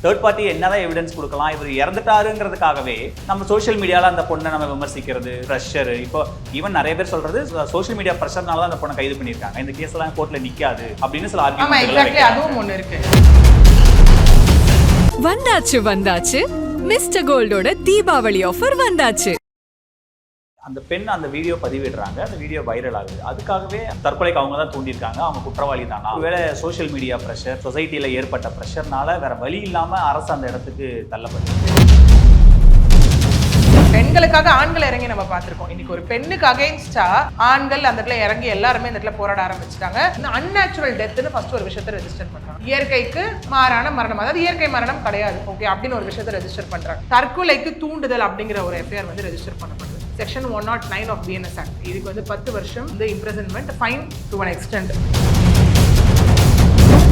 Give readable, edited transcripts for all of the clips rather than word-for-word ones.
Third party என்னதான் evidence கொடுக்கலாம், இவர் இறந்துட்டாருங்கிறதுக்காகவே நம்ம சோஷியல் மீடியால அந்த பொண்ணை நம்ம விமர்சிக்கிறது, ப்ரெஷர். இப்போ ஈவன் நிறைய பேர் சொல்றது சோஷியல் மீடியா ப்ரெஷர்னால தான் அந்த பொண்ணை கைது பண்ணியிருக்காங்க, இந்த கேஸ் எல்லாம் கோர்ட்ல நிக்காது அப்படின்னு சில ஆர்கியூமெண்ட். அதுவும் ஒண்ணு இருக்கு. வந்தாச்சு மிஸ்டர் கோல்டோட தீபாவளி ஆஃபர் வந்தாச்சு. அந்த பெண் அந்த வீடியோ பதிவிடுறாங்க, அந்த வீடியோ வைரல் ஆகுது. அதுக்காகவே தற்கொலைக்கு அவங்க தான் தூண்டியிருக்காங்க, அவங்க குற்றவாளி தானா? ஒருவேளை சோஷியல் மீடியா ப்ரெஷர், சொசைட்டியில் ஏற்பட்ட ப்ரெஷர்னால வேற வழி இல்லாமல் அரசு அந்த இடத்துக்கு தள்ளப்பட்டு பெண்களுக்காக ஆண்கள் இறங்கி நம்ம பார்த்திருக்கோம். இன்னைக்கு ஒரு பெண்ணுக்கு அகைன்ஸ்டா ஆண்கள் அந்த இடத்துல இறங்கி எல்லாருமே இந்த இடத்துல போராட ஆரம்பிச்சிட்டாங்க. இந்த அன்நேச்சுரல் டெத்னு ஃபர்ஸ்ட் ஒரு விஷயத்தை ரெஜிஸ்டர் பண்றாங்க. இயற்கைக்கு மாறான மரணம், அதாவது இயற்கை மரணம் கிடையாது ஓகே அப்படின்னு ஒரு விஷயத்தை ரெஜிஸ்டர் பண்றாங்க. தற்கொலைக்கு தூண்டுதல் அப்படிங்கிற ஒரு எஃப்ஐஆர் வந்து ரெஜிஸ்டர் பண்ணப்படுது. Section 109 of BNS act. இதுக்கு வந்து 10 வருஷம் இந்த imprisonment, fine to an extent.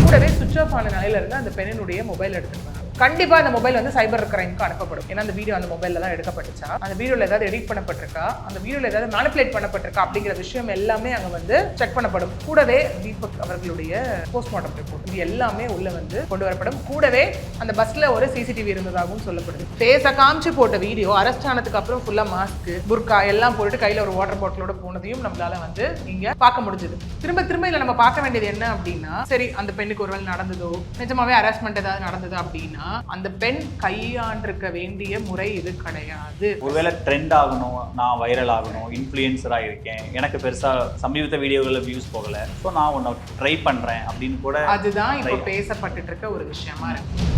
கூடவே சுவிட்ச் ஆஃப் ஆன நிலையில இருந்து அந்த பெண்ணினுடைய மொபைல் எடுத்துருக்காங்க. கண்டிப்பா அந்த மொபைல் வந்து சைபர் கிரைம்க்கு அனுப்பப்படும். ஏன்னா அந்த வீடியோ அந்த மொபைல்ல தான் எடுக்கப்பட்டுச்சா, அந்த வீடியோல ஏதாவது எடிட் பண்ணப்பட்டிருக்கா, அந்த வீடியோல ஏதாவது மேனிபுலேட் பண்ணப்பட்டிருக்கா அப்படிங்கிற விஷயம் எல்லாமே அங்க வந்து செக் பண்ணப்படும். கூடவே தீபக் அவர்களுடைய போஸ்ட்மார்ட்டம் ரிப்போர்ட் இது எல்லாமே உள்ள வந்து கொண்டு வரப்படும். கூடவே அந்த பஸ்ல ஒரு சிசிடிவி இருந்ததாகவும் சொல்லப்படுது. ஃபேஸை காமிச்சு போட்ட வீடியோ அரெஸ்ட் ஆனதுக்கு அப்புறம் ஃபுல்லா மாஸ்க், புர்கா எல்லாம் போட்டு கையில ஒரு வாட்டர் பாட்டிலோட போனதையும் நம்மளால வந்து இங்க பார்க்க முடிஞ்சது. திரும்ப திரும்ப இதுல நம்ம பார்க்க வேண்டியது என்ன அப்படின்னா, சரி அந்த பெண்ணுக்கு ஒருவேளை நடந்ததோ, நிஜமாவே ஹராஸ்மெண்ட் ஏதாவது நடந்தது அப்படின்னா அந்த பெண் கையாண்டிருக்க வேண்டிய முறை இது கிடையாது. ஒருவேளை ட்ரெண்ட் ஆகணும், நான் வைரல் ஆகணும், இன்ஃப்ளூயன்சரா இருக்கேன், எனக்கு பெருசா சமீபத்த வீடியோகள்ல வியூஸ் போகல, ஸோ நான் ஒன்று ட்ரை பண்றேன் அப்படின்னு கூட, அதுதான் இப்போ பேசப்பட்டு இருக்க ஒரு விஷயமா இருக்கு.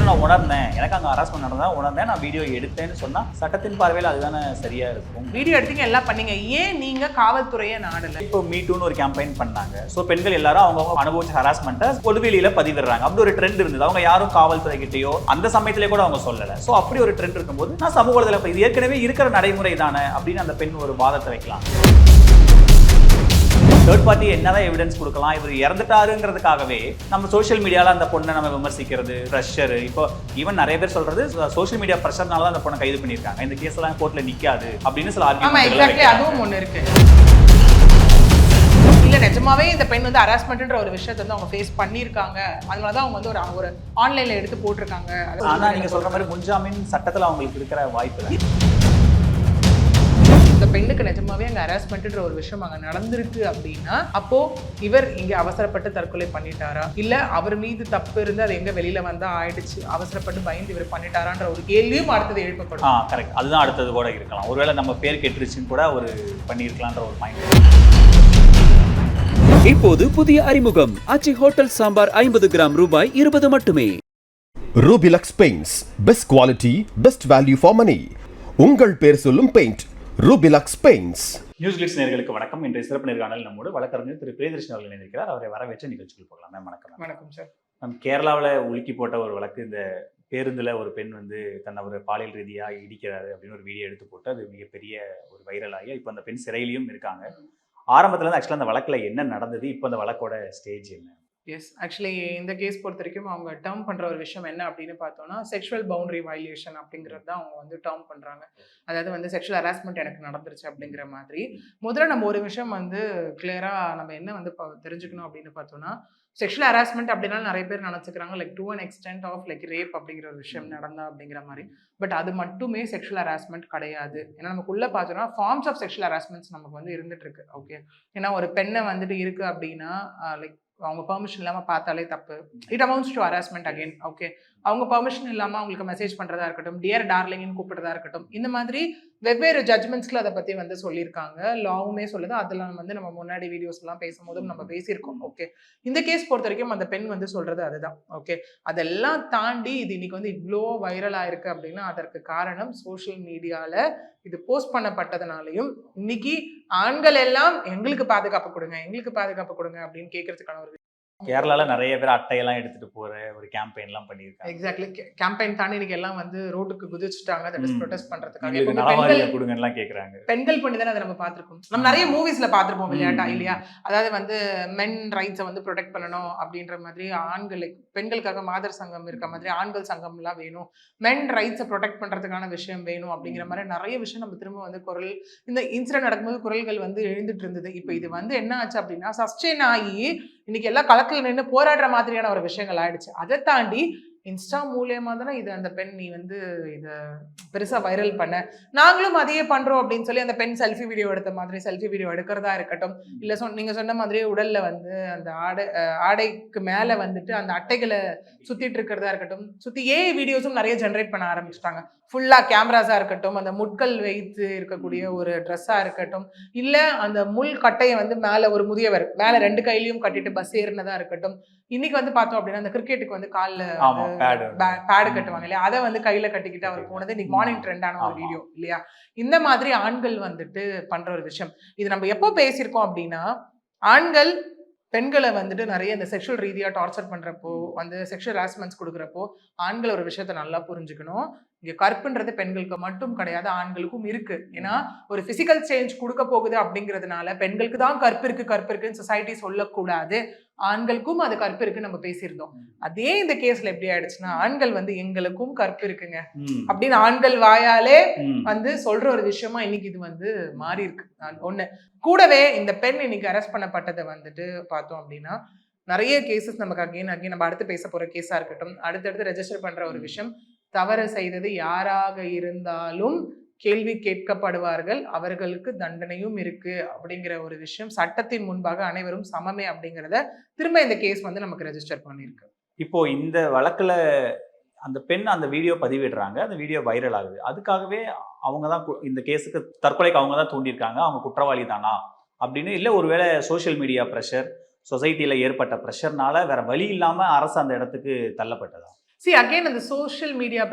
நான் உணர்ந்தேன், எனக்கு அங்கே ஹராஸ்மெண்ட் நடந்தா உணர்ந்தேன், நான் வீடியோ எடுத்தேன்னு சொன்னா சட்டத்தின் பார்வையில் அதுதானே சரியா இருக்கும். வீடியோ எடுத்தீங்க, எல்லாம் பண்ணீங்க, ஏன் நீங்க காவல்துறையை நாடல? இப்போ மீட்டூன்னு ஒரு கேம்பெயின் பண்ணாங்க. ஸோ பெண்கள் எல்லாரும் அவங்க அனுபவிச்ச ஹராஸ்மெண்ட்டை பொதுவெளியில பதிவிடுறாங்க. அப்படி ஒரு ட்ரெண்ட் இருந்தது. அவங்க யாரும் காவல்துறை கிட்டேயோ அந்த சமயத்திலே கூட அவங்க சொல்லலை. ஸோ அப்படி ஒரு ட்ரெண்ட் இருக்கும்போது நான் சமூக வலைதளத்தில் இது ஏற்கனவே இருக்கிற நடைமுறை தானே அப்படின்னு அந்த பெண் ஒரு வாதத்தை வைக்கலாம். தேர்ட் பார்ட்டி என்னதான் எவிடன்ஸ் கொடுக்கலாம், இவர் இறந்துட்டாருங்கிறதுக்காகவே நம்ம சோஷியல் மீடியால அந்த பொண்ணை நம்ம விமர்சிக்கிறது, ப்ரெஷர். இப்போ ஈவன் நிறைய பேர் சொல்றது சோஷியல் மீடியா ப்ரெஷர்னால தான் அந்த பொண்ணை கைது பண்ணியிருக்காங்க, இந்த கேஸ் எல்லாம் கோர்ட்ல நிக்காது அப்படின்னு சில ஆர்கியூமெண்ட். அதுவும் ஒண்ணு இருக்கு. இல்ல நிஜமாவே இந்த பெண் வந்து ஹராஸ்மெண்ட்ன்ற ஒரு விஷயத்தை வந்து அவங்க ஃபேஸ் பண்ணியிருக்காங்க, அதனாலதான் அவங்க வந்து ஒரு ஆன்லைன்ல எடுத்து போட்டிருக்காங்க. ஆனா நீங்க சொல்ற மாதிரி முன்ஜாமீன் சட்டத்துல அவங்களுக்கு இருக்கிற வாய்ப்பு தான். இந்த பெண்ணுக்கு நிஜமாவே அங்கே ஹராஸ்மெண்ட்ன்ற ஒரு விஷயம் அங்கே நடந்திருக்கு அப்படின்னா, அப்போ இவர் இங்கே அவசரப்பட்டு தற்கொலை பண்ணிட்டாரா, இல்லை அவர் மீது தப்பு இருந்து அது எங்கே வெளியில வந்தா ஆயிடுச்சு, அவசரப்பட்டு பயந்து இவர் பண்ணிட்டாரான்ற ஒரு கேள்வியும் அடுத்தது எழுப்பப்படும். கரெக்ட், அதுதான் அடுத்தது கூட இருக்கலாம். ஒருவேளை நம்ம பேர் கெட்டுருச்சுன்னு கூட ஒரு பண்ணியிருக்கலான்ற ஒரு பாயிண்ட். இப்போது புதிய அறிமுகம் ஆச்சி ஹோட்டல் சாம்பார் 50 கிராம் ரூபாய் 20 மட்டுமே. Rubilux paints, best quality, best value for money. உங்கள் பேர் சொல்லும் paint Rubilux paints. News glitz நேயர்களுக்கு வணக்கம். இன்றைய சிறப்பு நேர்காணல் நம்மோடு வழக்கறிஞர் திரு பிரியதர்ஷன் அவர்கள் இணைந்திருக்கிறார். அவரை வரவேற்ற நிகழ்ச்சிகள் போகலாம். மேம் வணக்கம். வணக்கம் சார். நம்ம கேரளாவில் உலுக்கி போட்ட ஒரு வழக்கு, இந்த பேருந்தில் ஒரு பெண் வந்து தன்னை ஒரு பாலியல் ரீதியாக இடிக்கிறாரு அப்படின்னு ஒரு வீடியோ எடுத்து போட்டு அது மிகப்பெரிய ஒரு வைரலாகி இப்போ அந்த பெண் சிறையிலையும் இருக்காங்க. ஆரம்பத்துல இருந்து ஆக்சுவலாக அந்த வழக்கில் என்ன நடந்தது, இப்போ அந்த வழக்கோட ஸ்டேஜ் என்ன? எஸ், ஆக்சுவலி இந்த கேஸ் பொறுத்த வரைக்கும் அவங்க டேர்ம் பண்ணுற ஒரு விஷயம் என்ன அப்படின்னு பார்த்தோம்னா, செக்ஷுவல் பவுண்டரி வயலேஷன் அப்படிங்கிறது தான் அவங்க வந்து டேர்ம் பண்ணுறாங்க. அதாவது வந்து செக்ஷுவல் ஹராஸ்மெண்ட் எனக்கு நடந்துருச்சு அப்படிங்கிற மாதிரி. முதல்ல நம்ம ஒரு விஷயம் வந்து கிளியராக நம்ம என்ன வந்து தெரிஞ்சுக்கணும் அப்படின்னு பார்த்தோம்னா, செக்ஷுவல் ஹராஸ்மெண்ட் அப்படின்னா நிறைய பேர் நினச்சிக்கிறாங்க like to an extent of like rape அப்படிங்கிற ஒரு விஷயம் நடந்தா அப்படிங்கிற மாதிரி. பட் அது மட்டுமே செக்ஷுவல் ஹராஸ்மெண்ட் கிடையாது. ஏன்னா நமக்குள்ளே பார்த்தோம்னா ஃபார்ம்ஸ் ஆஃப் செக்ஷுவல் ஹராஸ்மெண்ட்ஸ் நமக்கு வந்து இருந்துட்டு இருக்கு. ஓகே, ஏன்னா ஒரு பெண்ணை வந்துட்டு இருக்கு அப்படின்னா லைக் அவங்க பெர்மிஷன் இல்லாமல் பார்த்தாலே தப்பு. It amounts to harassment again. Okay, அவங்க பெர்மிஷன் இல்லாமல் அவங்களுக்கு மெசேஜ் பண்ணுறதா இருக்கட்டும், டியர் டார்லிங்னு கூப்பிடுறதா இருக்கட்டும், இந்த மாதிரி வெவ்வேறு ஜட்மெண்ட்ஸில் அதை பற்றி வந்து சொல்லியிருக்காங்க. லாவுமே சொல்லுது. அதெல்லாம் வந்து நம்ம முன்னாடி வீடியோஸ்லாம் பேசும்போதும் நம்ம பேசியிருக்கோம். ஓகே, இந்த கேஸ் பொறுத்த வரைக்கும் அந்த பெண் வந்து சொல்கிறது அதுதான். ஓகே, அதெல்லாம் தாண்டி இது இன்னைக்கு வந்து இவ்வளோ வைரலாக இருக்குது அப்படின்னா அதற்கு காரணம் சோஷியல் மீடியாவில் இது போஸ்ட் பண்ணப்பட்டதுனாலையும், இன்னைக்கு ஆண்கள் எல்லாம் எங்களுக்கு பாதுகாப்பு கொடுங்க, எங்களுக்கு பாதுகாப்பு கொடுங்க அப்படின்னு கேட்கறதுக்கான ஒரு கேரளால நிறைய பேர் அட்டையெல்லாம் எடுத்துட்டு போற ஒரு கேம்பெயின்லாம் பண்ணியிருக்காங்க. எக்ஸாக்ட்லி, கேம்பெயின் தாண்டி இன்னைக்கு எல்லாம் வந்து ரோட்டுக்கு குதிச்சுட்டாங்க, தட் இஸ் ப்ரொடெஸ்ட் பண்றதுக்காக. கொடுங்கலாம் கேக்குறாங்க. பெண்கள் பண்ணி தானே அதை நம்ம பார்த்திருக்கோம். நம்ம நிறைய மூவிஸ்ல பார்த்திருப்போம் விளையாட்டா இல்லையா? அதாவது வந்து மென் ரைட்ஸை வந்து ப்ரொடெக்ட் பண்ணணும் அப்படின்ற மாதிரி, ஆண்களுக்கு பெண்களுக்காக மாதர் சங்கம் இருக்க மாதிரி ஆண்கள் சங்கம் எல்லாம் வேணும், மென் ரைட்ஸை ப்ரொடெக்ட் பண்றதுக்கான விஷயம் வேணும் அப்படிங்கிற மாதிரி நிறைய விஷயம் நம்ம திரும்ப வந்து குரல், இந்த இன்சிடென்ட் நடக்கும்போது குரல்கள் வந்து எழுந்துட்டு இருந்தது. இப்போ இது வந்து என்ன ஆச்சு அப்படின்னா சஸ்டெயின் ஆகி இன்னைக்கு எல்லாம் களத்துல நின்று போராடுற மாதிரியான ஒரு விஷயங்கள் ஆயிடுச்சு. அதை தாண்டி இன்ஸ்டா மூலியமா தானே இது அந்த பெண் நீ வந்து இத பெருசா வைரல் பண்ண, நாங்களும் அதையே பண்றோம் அப்படின்னு சொல்லி அந்த பெண் செல்ஃபி வீடியோ எடுத்த மாதிரி செல்ஃபி வீடியோ எடுக்கிறதா இருக்கட்டும், இல்ல நீங்க சொன்ன மாதிரியே உடல்ல வந்து அந்த ஆடைக்கு மேல வந்துட்டு அந்த அட்டைகளை சுத்திட்டு இருக்கிறதா இருக்கட்டும், சுத்தி வீடியோஸும் நிறைய ஜென்ரேட் பண்ண ஆரம்பிச்சிட்டாங்க. ஃபுல்லா கேமராஸா இருக்கட்டும், அந்த முட்கள் வைத்து இருக்கக்கூடிய ஒரு ட்ரெஸ்ஸா இருக்கட்டும், இல்ல அந்த முள் கட்டையை வந்து மேல ஒரு முதியவர் மேல 2 கையிலையும் கட்டிட்டு பஸ் ஏறினதா இருக்கட்டும். இன்னைக்கு வந்து பார்த்தோம் அப்படின்னா அந்த கிரிக்கெட்டுக்கு வந்து காலில் பேடு கட்டுவாங்க இல்லையா, அதை வந்து கையில கட்டிக்கிட்டு அவர் போனது இன்னைக்கு மார்னிங் ட்ரெண்டான ஒரு வீடியோ இல்லையா. இந்த மாதிரி ஆண்கள் வந்துட்டு பண்ற ஒரு விஷயம். இது நம்ம எப்போ பேசியிருக்கோம் அப்படின்னா, ஆண்கள் பெண்களை வந்துட்டு நிறைய இந்த செக்ஷுவல் ரீதியா டார்ச்சர் பண்றப்போ வந்து செக்ஷுவல் ஹராஸ்மெண்ட்ஸ் கொடுக்குறப்போ ஆண்கள் ஒரு விஷயத்த நல்லா புரிஞ்சுக்கணும். இங்க கற்புன்றது பெண்களுக்கு மட்டும் கிடையாது, ஆண்களுக்கும் இருக்கு. ஏன்னா ஒரு பிசிக்கல் சேஞ்ச் கொடுக்க போகுது அப்படிங்கிறதுனால பெண்களுக்கு தான் கற்பு இருக்குன்னு சொசைட்டி சொல்லக்கூடாது, ஆண்களுக்கும் அது கற்பு இருக்குன்னு நம்ம பேசியிருந்தோம். அதே இந்த கேஸ்ல எப்படி ஆயிடுச்சுன்னா, ஆண்கள் வந்து எங்களுக்கும் கற்பு இருக்குங்க அப்படின்னு ஆண்கள் வாயாலே வந்து சொல்ற ஒரு விஷயமா இன்னைக்கு இது வந்து மாறி இருக்கு. ஒண்ணு கூடவே இந்த பெண் இன்னைக்கு அரெஸ்ட் பண்ணப்பட்டதை வந்துட்டு பார்த்தோம் அப்படின்னா நிறைய கேசஸ் நமக்கு அகைன் நம்ம அடுத்து பேச போற கேஸா இருக்கட்டும், அடுத்தடுத்து ரெஜிஸ்டர் பண்ற ஒரு விஷயம், தவறு செய்தது யாராக இருந்தாலும் கேள்வி கேட்கப்படுவார்கள், அவர்களுக்கு தண்டனையும் இருக்கு அப்படிங்கிற ஒரு விஷயம், சட்டத்தின் முன்பாக அனைவரும் சமமே அப்படிங்கிறத திரும்ப இந்த கேஸ் வந்து நமக்கு ரெஜிஸ்டர் பண்ணியிருக்கு. இப்போ இந்த வழக்குல அந்த பெண் அந்த வீடியோ பதிவிடுறாங்க, அந்த வீடியோ வைரல் ஆகுது. அதுக்காகவே அவங்க தான் இந்த கேஸுக்கு தற்கொலைக்கு அவங்க தான் தூண்டியிருக்காங்க, அவங்க குற்றவாளி தானா அப்படின்னு, இல்லை ஒருவேளை சோஷியல் மீடியா ப்ரெஷர், சொசைட்டியில் ஏற்பட்ட ப்ரெஷர்னால வேற வழி இல்லாம அரசு அந்த இடத்துக்கு தள்ளப்பட்டதா? அகைன் அந்த சோஷியல் மீடியா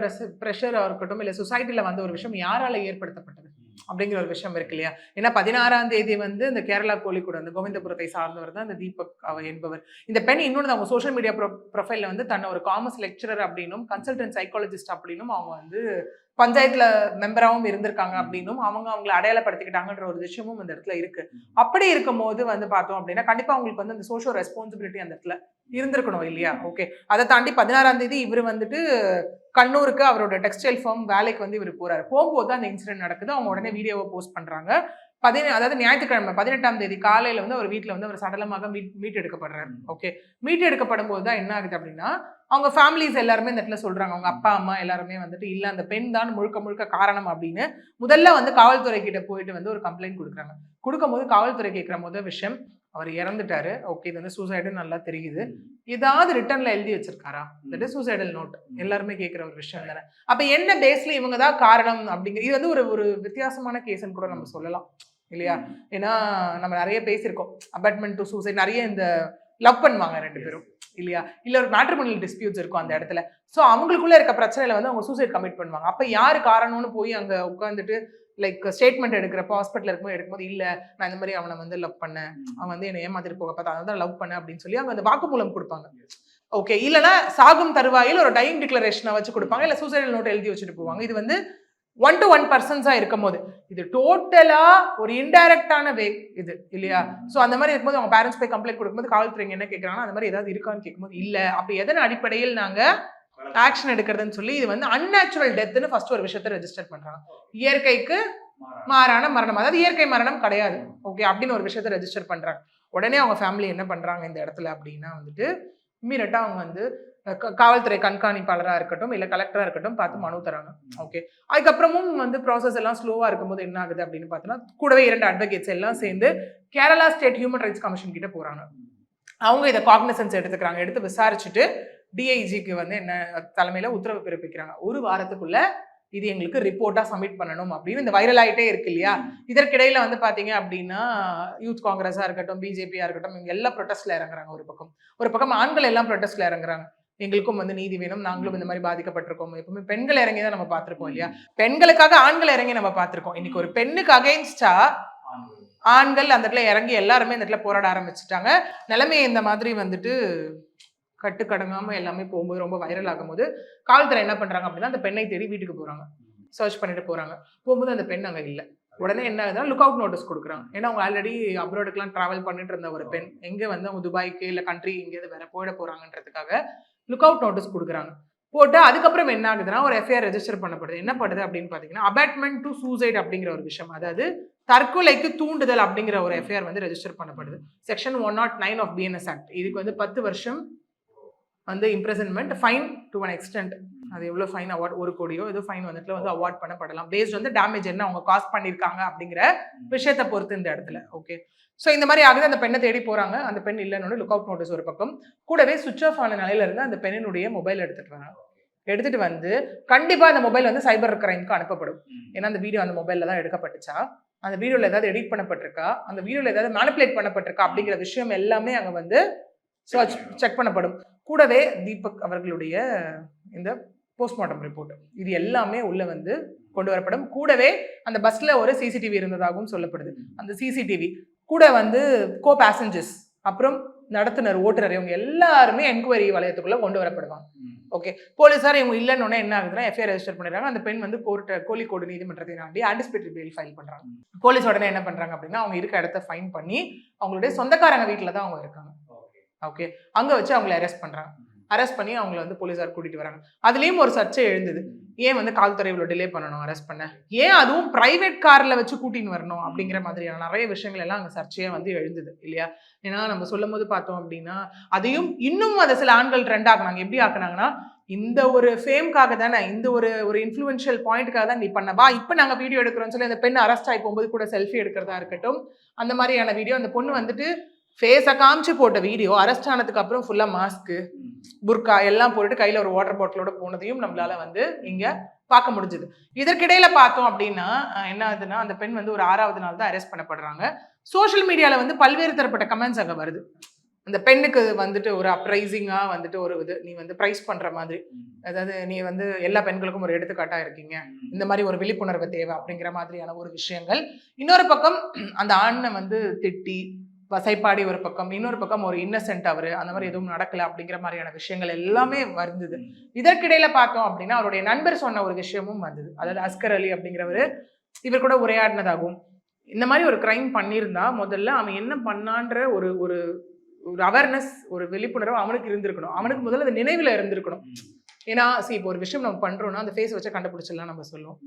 ப்ரெஷராக இருக்கட்டும், இல்லை சொசைட்டியில் வந்த ஒரு விஷயம் யாரால ஏற்படுத்தப்பட்டது அப்படிங்கிற ஒரு விஷயம் இருக்கு இல்லையா. ஏன்னா 16ஆம் தேதி வந்து இந்த கேரளா கோழிக்கூட அந்த கோவிந்தபுரத்தை சார்ந்தவர் தான் இந்த தீபக் என்பவர். இந்த பெண் இன்னொன்று அவங்க சோஷியல் மீடியா ப்ரொஃபைல்ல வந்து தன்னை ஒரு காமர்ஸ் லெக்சரர் அப்படின்னும் கன்சல்டன்ட் சைக்காலஜிஸ்ட் அப்படின்னும் அவங்க வந்து பஞ்சாயத்துல மெம்பராகவும் இருந்திருக்காங்க அப்படின்னும் அவங்களை அடையாளப்படுத்திக்கிட்டாங்கன்ற ஒரு விஷயமும் இந்த இடத்துல இருக்கு. அப்படி இருக்கும் போது வந்து பார்த்தோம் அப்படின்னா கண்டிப்பா அவங்களுக்கு வந்து அந்த சோஷியல் ரெஸ்பான்சிபிலிட்டி அந்த இடத்துல இருந்திருக்கணும் இல்லையா. ஓகே, அதை தாண்டி 16ஆம் தேதி இவர் வந்துட்டு கண்ணூருக்கு அவரோட டெக்ஸ்டைல் ஃபார்ம் வேலைக்கு வந்து இவர் போறாரு. போகும்போது தான் அந்த இன்சிடென்ட் நடக்குது. அவங்க உடனே வீடியோவை போஸ்ட் பண்றாங்க. அதாவது ஞாயிற்றுக்கிழமை 18ஆம் தேதி காலையில வந்து அவர் வீட்டுல வந்து அவர் சடலமாக மீட் எடுக்கப்படுறாரு. ஓகே, மீட் எடுக்கப்படும் போது தான் என்ன ஆகுது அப்படின்னா அவங்க ஃபேமிலிஸ் எல்லாருமே இந்த இடத்துல சொல்றாங்க, அவங்க அப்பா அம்மா எல்லாருமே வந்துட்டு இல்ல அந்த பெண் தான் முழுக்க காரணம் அப்படின்னு முதல்ல வந்து காவல்துறை கிட்ட போயிட்டு வந்து ஒரு கம்ப்ளைண்ட் கொடுக்குறாங்க. கொடுக்கும்போது காவல்துறை கேட்கிற முதல் விஷயம், அவர் இறந்துட்டாரு, ஓகே இது வந்து சூசைடுன்னு நல்லா தெரியுது, ஏதாவது ரிட்டர்ன்ல எழுதி வச்சிருக்காரா, தட் இஸ் சூசைடல் நோட், எல்லாருமே கேட்கிற ஒரு விஷயம் தானே. அப்ப என்ன பேஸ்ல இவங்க தான் காரணம் அப்படிங்கிற இது வந்து ஒரு வித்தியாசமான கேஸ்ன்னு கூட நம்ம சொல்லலாம் இல்லையா. ஏன்னா நம்ம நிறைய பேசியிருக்கோம், அபார்ட்மெண்ட் டு சூசைட், நிறைய இந்த லவ் பண்ணுவாங்க 2 பேரும் இல்லையா, இல்ல ஒரு மேட்ரிமோனியல் டிஸ்பியூட்ஸ் இருக்கும் அந்த இடத்துல. ஸோ அவங்களுக்குள்ள இருக்க பிரச்சனையில வந்து அவங்க சூசைட் கமிட் பண்ணுவாங்க. அப்ப யாரு காரணம்னு போய் அங்க உட்காந்துட்டு லைக் ஸ்டேட்மெண்ட் எடுக்கிறப்போ ஹாஸ்பிட்டல் எடுக்கும்போது இல்ல நான் இந்த மாதிரி அவனை வந்து லவ் பண்ணேன், அவன் வந்து என்னை ஏமாத்திட்டு போக பார்த்தா அதான் லவ் பண்ணேன் அப்படின்னு சொல்லி அவங்க அந்த வாக்குமூலம் கொடுப்பாங்க. ஓகே, இல்லைன்னா சாகும் தருவாயில் ஒரு டைம் டிக்ளரேஷனை வச்சு கொடுப்பாங்க, இல்ல சூசைடல் நோட் எழுதி வச்சுட்டு போவாங்க. இது வந்து 1-to-1 பர்சன்ஸா இருக்கும் போது இது டோட்டலா ஒரு இன்டைரக்டான வே இது இல்லையா. ஸோ அந்த மாதிரி இருக்கும்போது அவங்க பேரண்ட்ஸ் போய் கம்ப்ளைண்ட் கொடுக்கும்போது காவல்துறைங்க என்ன கேட்கறாங்கன்னா அந்த மாதிரி ஏதாவது இருக்கான்னு கேட்கும்போது இல்ல, அப்ப எதன் அடிப்படையில் நாங்க ஆக்ஷன் எடுக்கிறதுன்னு சொல்லி இது வந்து அன்நேச்சுரல் டெத்னு ஃபர்ஸ்ட் ஒரு விஷயத்தை ரெஜிஸ்டர் பண்றாங்க. இயற்கைக்கு மாறான மரணம், அதாவது இயற்கை மரணம் கிடையாது ஓகே அப்படின்னு ஒரு விஷயத்தை ரெஜிஸ்டர் பண்றாங்க. உடனே அவங்க ஃபேமிலி என்ன பண்றாங்க இந்த இடத்துல அப்படின்னா வந்துட்டு இம்மீடியட்டா அவங்க வந்து காவல்துறை கண்காணிப்பாளராக இருக்கட்டும் இல்லை கலெக்டராக இருக்கட்டும் பார்த்து மனு தராங்க. ஓகே, அதுக்கப்புறமும் வந்து ப்ராசஸ் எல்லாம் ஸ்லோவாக இருக்கும்போது என்ன ஆகுது அப்படின்னு பார்த்தோன்னா கூடவே 2 அட்வொகேட்ஸ் எல்லாம் சேர்ந்து Kerala state human rights commission கிட்ட போறாங்க. அவங்க இதை காக்னிசன்ஸ் எடுத்துக்கிறாங்க. எடுத்து விசாரிச்சுட்டு டிஐஜிக்கு வந்து என்ன தலைமையில உத்தரவு பிறப்பிக்கிறாங்க, 1 வாரத்துக்குள்ள இது எங்களுக்கு ரிப்போர்ட்டா சப்மிட் பண்ணணும் அப்படின்னு. இந்த வைரல் ஆகிட்டே இருக்கு இல்லையா. இதற்கிடையில வந்து பாத்தீங்க அப்படின்னா யூத் காங்கிரஸா இருக்கட்டும் பிஜேபியா இருக்கட்டும் இவங்க எல்லாம் ப்ரொடெஸ்ட்ல இறங்குறாங்க. ஒரு பக்கம் ஆண்கள் எல்லாம் ப்ரொடெஸ்ட்ல இறங்குறாங்க, எங்களுக்கும் வந்து நீதி வேணும், நாங்களும் இந்த மாதிரி பாதிக்கப்பட்டிருக்கோம். எப்பவுமே பெண்கள் இறங்கி தான் நம்ம பார்த்திருக்கோம் இல்லையா, பெண்களுக்காக ஆண்கள் இறங்கி நம்ம பார்த்திருக்கோம். இன்னைக்கு ஒரு பெண்ணுக்கு அகைன்ஸ்டா ஆண்கள் அந்த இடத்துல இறங்கி எல்லாருமே இந்த இடத்துல போராட ஆரம்பிச்சுட்டாங்க. நிலைமையை இந்த மாதிரி வந்துட்டு கட்டுக்கடங்காம எல்லாமே போகும்போது ரொம்ப வைரல் ஆகும்போது காவல்துறை என்ன பண்றாங்க அப்படின்னா அந்த பெண்ணை தேடி வீட்டுக்கு போறாங்க, சர்ச் பண்ணிட்டு போறாங்க. போகும்போது அந்த பெண் அங்க இல்லை. உடனே என்ன ஆகுதுன்னா லுக் அவுட் நோட்டீஸ் கொடுக்குறாங்க. ஏன்னா அவங்க ஆல்ரெடி அப்ராடுக்குலாம் டிராவல் பண்ணிட்டு இருந்த ஒரு பெண் எங்க வந்து அவங்க துபாய்க்கு இல்லை கண்ட்ரி எங்கேயாவது வேற போயிட போறாங்கன்றதுக்காக லுக் அவுட் நோட்டீஸ் கொடுக்குறாங்க. போட்டு அதுக்கப்புறம் என்ன ஆகுதுன்னா ஒரு எஃப்ஐஆர் ரெஜிஸ்டர் பண்ணப்படுது. என்ன பண்ணுது அப்படின்னு பாத்தீங்கன்னா அபார்ட்மெண்ட் டு சூசைட் அப்படிங்கிற ஒரு விஷயம், அதாவது தற்கொலைக்கு தூண்டுதல் அப்படிங்கிற ஒரு எஃப்ஐஆர் வந்து ரெஜிஸ்டர் பண்ணப்படுது. Section 109 of BNS act. இதுக்கு வந்து 10 வருஷம் வந்து imprisonment, fine to an extent. அது எவ்வளோ ஃபைன் அவார்ட், 1 கோடியோ ஏதோ ஃபைன் வந்துட்டு வந்து அவார்ட் பண்ணப்படலாம். பேஸ்ட் வந்து டேமேஜ் என்ன அவங்க காஸ் பண்ணியிருக்காங்க அப்படிங்கிற விஷயத்தை பொறுத்து இந்த இடத்துல. ஓகே, ஸோ இந்த மாதிரி ஆகுது. அந்த பெண்ணை தேடி போறாங்க. அந்த பெண் இல்லைன்னு லுக் அவுட் நோட்டீஸ் ஒரு பக்கம், கூடவே சுவிச் ஆஃப் ஆன நிலையில இருந்து அந்த பெண்ணினுடைய மொபைல் எடுத்துட்டு வராங்க. எடுத்துட்டு வந்து கண்டிப்பா அந்த மொபைல் வந்து சைபர் கிரைம்க்கு அனுப்பப்படும். ஏன்னா அந்த வீடியோ அந்த மொபைல்ல தான் எடுக்கப்பட்டுச்சா, அந்த வீடியோல ஏதாவது எடிட் பண்ணப்பட்டிருக்கா, அந்த வீடியோல ஏதாவது மேனிபுலேட் பண்ணப்பட்டிருக்கா அப்படிங்கிற விஷயம் எல்லாமே அங்க வந்து சர்ச் செக் பண்ணப்படும். கூடவே தீபக் அவர்களுடைய இந்த போஸ்ட்மார்ட்டம் ரிப்போர்ட், இது எல்லாமே உள்ள வந்து கொண்டு வரப்படும். கூடவே அந்த பஸ்ல ஒரு சிசிடிவி இருந்ததாகவும் சொல்லப்படுது. அந்த சிசிடிவி கூட வந்து கோ பேசஞ்சர்ஸ், அப்புறம் நடத்துனர், ஓட்டுநர், இவங்க எல்லாருமே என்கொயரி வளையத்துக்குள்ள கொண்டு வரப்படுவாங்க. ஓகே, போலீஸார் இவங்க இல்லைன்னு என்ன ஆகுதுன்னா எஃப்ஐஆர் ரெஜிஸ்டர் பண்ணிடுறாங்க. அந்த பெண் வந்து கோழிக்கோடு நீதிமன்றத்தை நாடி ஆன்டிசிபேட்டரி பெயில் ஃபைல் பண்றாங்க. போலீஸ் உடனே என்ன பண்றாங்க அப்படின்னா அவங்க இருக்க இடத்த ஃபைன் பண்ணி அவங்களுடைய சொந்தக்காரங்க வீட்டில் தான் அவங்க இருக்காங்க. ஓகே, அங்க வச்சு அவங்களை அரெஸ்ட் பண்றாங்க. அரெஸ்ட் பண்ணி அவங்களை வந்து போலீஸார் கூட்டிட்டு வராங்க. அதுலயும் ஒரு சர்ச்சை எழுந்தது. ஏன் வந்து காவல்துறை இவ்வளோ டிலே பண்ணணும் அரெஸ்ட் பண்ண, ஏன் அதுவும் பிரைவேட் கார்ல வச்சு கூட்டின்னு வரணும் அப்படிங்கிற மாதிரியான நிறைய விஷயங்கள் எல்லாம் அங்கே சர்ச்சையா வந்து எழுந்தது இல்லையா. ஏன்னா நம்ம சொல்லும் போது பார்த்தோம் அப்படின்னா அதையும் இன்னும் அதை சில ஆண்கள் ட்ரெண்ட் ஆக்குனாங்க. எப்படி ஆக்குனாங்கன்னா, இந்த ஒரு ஃபேம்காக தானே, இந்த ஒரு இன்ஃப்ளூயன்ஷியல் பாயிண்ட்காக தான் நீ பண்ணவா, இப்போ நாங்கள் வீடியோ எடுக்கிறோம்னு சொல்லி அந்த பெண் அரெஸ்ட் ஆகி போகும்போது கூட செல்ஃபி எடுக்கிறதா இருக்கட்டும், அந்த மாதிரியான வீடியோ. அந்த பொண்ணு வந்துட்டு ஃபேஸை காமிச்சு போட்ட வீடியோ, அரெஸ்ட் ஆனதுக்கு அப்புறம் ஃபுல்லா மாஸ்க்கு, புர்கா எல்லாம் போட்டுட்டு கையில ஒரு வாட்டர் பாட்டிலோட போனதையும் நம்மளால வந்து இங்க பார்க்க முடிஞ்சது. இதற்கிடையில பார்த்தோம் அப்படின்னா என்ன ஆகுதுன்னா, அந்த பெண் வந்து ஒரு 6வது நாள் தான் அரெஸ்ட் பண்ணப்படுறாங்க. சோஷியல் மீடியால வந்து பல்வேறு தரப்பட்ட கமெண்ட்ஸ் அங்க வருது. அந்த பெண்ணுக்கு வந்துட்டு ஒரு அப்ரைசிங்கா வந்துட்டு ஒரு இது, நீ வந்து பிரைஸ் பண்ற மாதிரி, அதாவது நீ வந்து எல்லா பெண்களுக்கும் ஒரு எடுத்துக்காட்டா இருக்கீங்க, இந்த மாதிரி ஒரு விழிப்புணர்வு தேவை அப்படிங்கிற மாதிரியான ஒரு விஷயங்கள். இன்னொரு பக்கம் அந்த ஆண்ணை வந்து திட்டி வசைப்பாடி ஒரு பக்கம், இன்னொரு பக்கம் ஒரு இன்னசென்ட் அவரு, அந்த மாதிரி எதுவும் நடக்கல அப்படிங்கிற மாதிரியான விஷயங்கள் எல்லாமே வந்தது. இதற்கிடையில பார்த்தோம் அப்படின்னா அவருடைய நண்பர் சொன்ன ஒரு விஷயமும் வந்தது. அதாவது அஸ்கர் அலி அப்படிங்கிறவரு இவர் கூட உரையாடினதாகும். இந்த மாதிரி ஒரு கிரைம் பண்ணியிருந்தா முதல்ல அவன் என்ன பண்ணான்ற ஒரு ஒரு அவேர்னஸ், ஒரு விழிப்புணர்வு அவனுக்கு இருந்திருக்கணும். அவனுக்கு முதல்ல அது நினைவில் இருந்திருக்கணும். ஏன்னா இப்போ ஒரு விஷயம் நம்ம பண்றோம்னா அந்த ஃபேஸ் வச்சு கண்டுபிடிச்சிடலாம் நம்ம சொல்லுவோம்.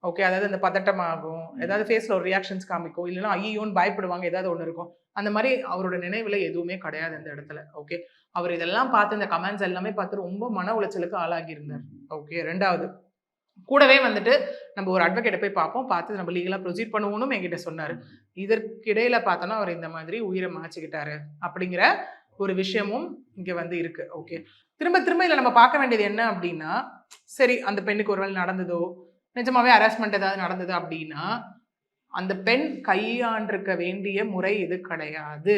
ஓகே, அதாவது அந்த பதட்டமாகும், ஏதாவது ஃபேஸ்ல ஒரு ரியாக்ஷன்ஸ் காமிக்கும், இல்லைன்னா ஐயோன்னு பயப்படுவாங்க, ஏதாவது ஒன்று இருக்கும். அந்த மாதிரி அவரோட நினைவுல எதுவுமே கிடையாது இந்த இடத்துல. ஓகே, அவர் இதெல்லாம் பார்த்து இந்த கமெண்ட்ஸ் எல்லாமே பார்த்து ரொம்ப மன உளைச்சலுக்கு ஆளாகி இருந்தார். ஓகே, 2வது கூடவே வந்துட்டு நம்ம ஒரு அட்வொகேட்டை போய் பார்ப்போம், பார்த்து நம்ம லீகலா ப்ரொசீட் பண்ணுவோம்னு என்கிட்ட சொன்னாரு. இதற்கிடையில பார்த்தோன்னா அவர் இந்த மாதிரி உயிரை மாச்சிக்கிட்டாரு அப்படிங்கிற ஒரு விஷயமும் இங்க வந்து இருக்கு. ஓகே, திரும்ப திரும்ப இதில் நம்ம பார்க்க வேண்டியது என்ன அப்படின்னா, சரி அந்த பெண்ணுக்கு ஒரு வேளை நடந்ததோ, நிஜமாவே ஹராஸ்மெண்ட் ஏதாவது நடந்தது அப்படின்னா அந்த பெண் கையாண்டிருக்க வேண்டிய முறை இது கிடையாது.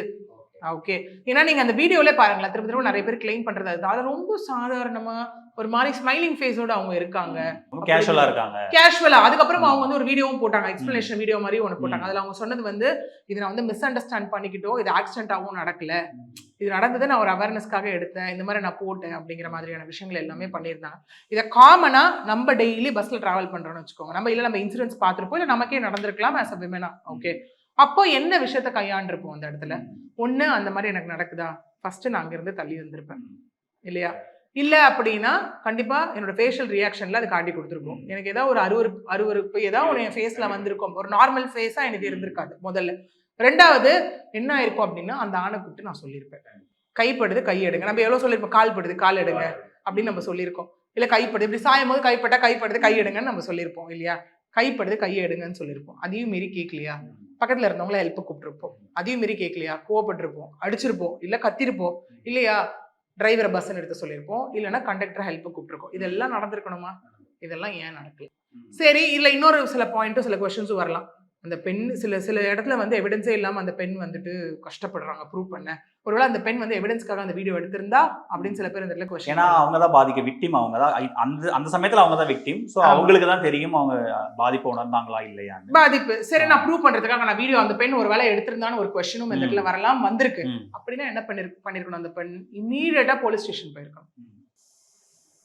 ஓகே, ஏன்னா நீங்க அந்த வீடியோல பாருங்களேன், திரும்ப திரும்ப நிறைய பேர் கிளைம் பண்றது அது ரொம்ப சாதாரணமா ஒரு மாதிரி ஸ்மைலிங் ஃபேஸோட அவங்க இருக்காங்க, கேஷுவலா இருக்காங்க, கேஷுவலா. அதுக்கப்புறம் அவங்க வந்து ஒரு வீடியோவும் போட்டாங்க, எக்ஸ்பிளனேஷன் வீடியோ மாதிரி ஒன்று போட்டாங்க. அதுல அவங்க சொன்னது வந்து, இது நான் வந்து மிஸ் அண்டர்ஸ்டாண்ட் பண்ணிக்கிட்டோம், இது ஆக்சிடென்ட்டாகவும் நடக்கல, இது நடந்தது நான் ஒரு அவேர்னஸ்க்காக எடுத்தேன், இந்த மாதிரி நான் போட்டேன் அப்படிங்கிற மாதிரியான விஷயங்கள் எல்லாமே பண்ணியிருந்தாங்க. இதை காமனா நம்ம டெய்லி பஸ்ல டிராவல் பண்றோம்னு வச்சுக்கோங்க, நம்ம இல்ல நம்ம இன்சூரன்ஸ் பார்த்துருப்போம், இல்லை நமக்கே நடந்திருக்கலாம் ஆஸ் அ விமனா. ஓகே, அப்போ என்ன விஷயத்த கையாண்டிருப்போம் அந்த இடத்துல? ஒண்ணு, அந்த மாதிரி எனக்கு நடக்குதா, ஃபர்ஸ்ட் நான் அங்கிருந்து தள்ளி வந்திருப்பேன் இல்லையா, இல்ல அப்படின்னா கண்டிப்பா என்னோட ஃபேஷியல் ரியாக்ஷன்ல அது காட்டி கொடுத்துருக்கும். எனக்கு ஏதாவது ஒரு அருவருப்பு ஏதாவது ஒன்று என் ஃபேஸ்ல வந்திருக்கும், ஒரு நார்மல் ஃபேஸா எனக்கு இருந்திருக்காது முதல்ல. 2வது என்ன ஆயிருக்கும் அப்படின்னா, அந்த ஆணை கூப்பிட்டு நான் சொல்லியிருப்பேன், கைப்படுது கை எடுங்க. நம்ம எவ்வளவு சொல்லியிருப்போம், கால் படுது கால் எடுங்க அப்படின்னு நம்ம சொல்லியிருக்கோம். இல்ல கைப்படுது, இப்படி சாயும் போது கைப்பட்டா கைப்படுது கை எடுங்கன்னு நம்ம சொல்லியிருப்போம் இல்லையா, கைப்படுது கையை எடுங்கன்னு சொல்லியிருப்போம். அதையும் மீறி கேட்கலையா, பக்கத்துல இருந்தவங்கள ஹெல்ப் கூப்பிட்டுருப்போம், அதையும் மீறி கேட்கலையா, கோவப்பட்டிருப்போம், அடிச்சிருப்போம், இல்ல கத்திருப்போம் இல்லையா, டிரைவரை பஸ் எடுத்து சொல்லியிருப்போம், இல்லைன்னா கண்டக்டரை ஹெல்ப் கூப்பிட்டுருக்கோம். இதெல்லாம் நடந்திருக்கணுமா? இதெல்லாம் ஏன் நடக்கல? சரி, இல்ல இன்னொரு சில பாயிண்ட்டும் சில கொஸ்டின்ஸும் வரலாம். அந்த பெண் சில இடத்துல வந்து எவிடன்ஸே இல்லாம அந்த பெண் வந்துட்டு கஷ்டப்படுறாங்க ப்ரூவ் பண்ண. ஒருவேளை அந்த பெண் வந்து எவிடன்ஸ்க்காக அந்த வீடியோ எடுத்திருந்தா அப்படின்னு சில பேர் இந்த இடத்துல கொஸ்டின். ஏன்னா அவங்க தான் பாதிக்க விக்டிம், அவங்க தான் அந்த சமயத்துல அவங்க தான் விக்டிம். ஸோ அவங்களுக்கு தான் தெரியும் அவங்க பாதிப்பு உணர்ந்தாங்களா இல்லையா பாதிப்பு. சரி, நான் ப்ரூவ் பண்றதுக்காக நான் வீடியோ அந்த பெண் ஒரு வேலை எடுத்திருந்தான்னு ஒரு கொஸ்டினும் இந்த இடத்துல வரலாம் வந்திருக்கு. அப்படின்னா என்ன பண்ணிருக்கணும், அந்த பெண் இம்மீடியட்டா போலீஸ் ஸ்டேஷன் போயிருக்கணும்